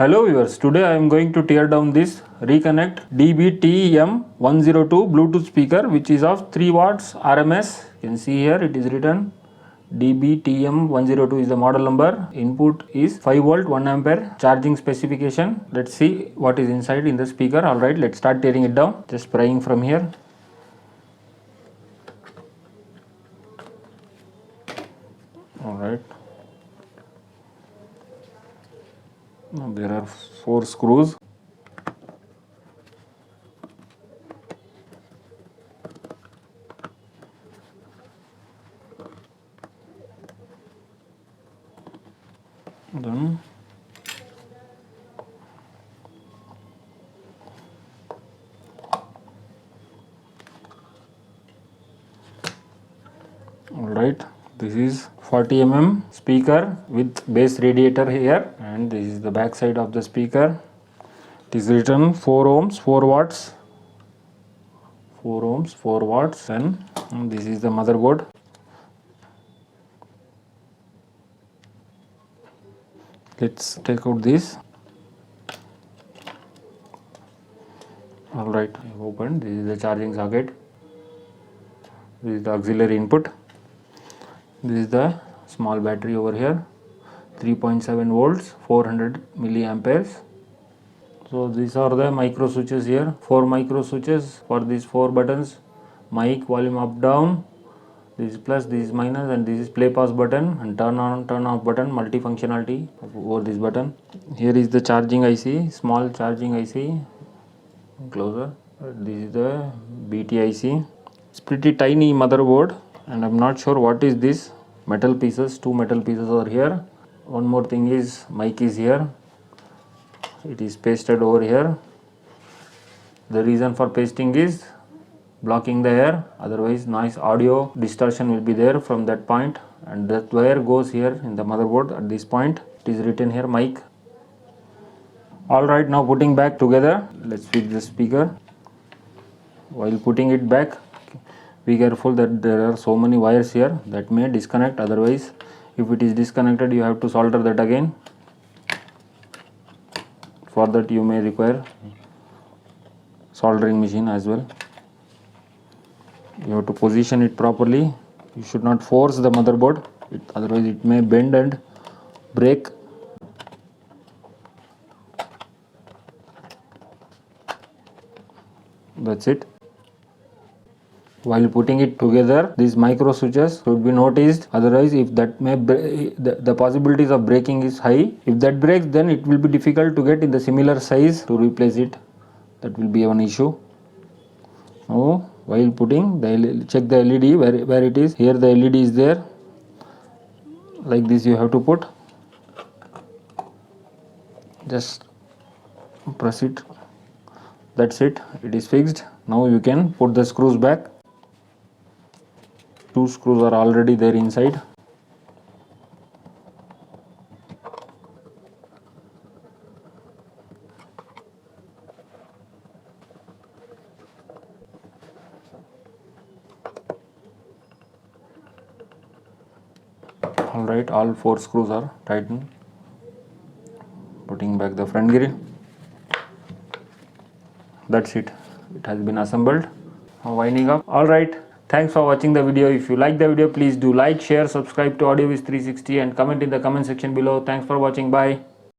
Hello viewers, today I am going to tear down this Reconnect DBTM102 Bluetooth speaker, which is of 3 watts RMS. You can see here it is written DBTM102 is the model number. Input is 5 volt 1 ampere. Charging specification. Let's see what is inside in the speaker. Alright, let's start tearing it down. Just prying from here. Alright. Now there are 4 screws. Then alright, this is 40 mm speaker with base radiator here, and this is the back side of the speaker. It is written 4 ohms 4 watts, 4 ohms 4 watts, and this is the motherboard. Let's take out this. Alright, I have opened. This is the charging socket. This is the auxiliary input. This is the small battery over here, 3.7 volts, 400 milliamperes. So these are the micro switches here, 4 micro switches for these 4 buttons: mic, volume up down, this is plus, this is minus, and this is play pause button and turn on turn off button, multifunctionality over this button. Here is the charging IC, small charging IC, closer. This is the BT IC. It's pretty tiny motherboard, and I'm not sure what is this. Metal pieces, 2 metal pieces are here. One more thing is mic is here. It is pasted over here. The reason for pasting is blocking the air, otherwise noise audio distortion will be there from that point, and that wire goes here in the motherboard at this point. It is written here mic. Alright, now putting back together, let's fix the speaker. While putting it back, be careful that there are so many wires here that may disconnect, otherwise if it is disconnected you have to solder that again. For that you may require soldering machine as well. You have to position it properly. You should not force the motherboard, otherwise it may bend and break. That's it. While putting it together, these micro switches should be noticed, otherwise if that may the possibilities of breaking is high. If that breaks, then it will be difficult to get in the similar size to replace it. That will be one issue. Now while putting, check the LED where it is. Here the LED is there. Like this you have to put. Just press it. That's it. It is fixed. Now you can put the screws back. 2 screws are already there inside. Alright, all 4 screws are tightened. Putting back the front grill. That's it. It has been assembled. Now winding up. Alright, thanks for watching the video. If you like the video, please do like, share, subscribe to AudioViz 360 and comment in the comment section below. Thanks for watching. Bye.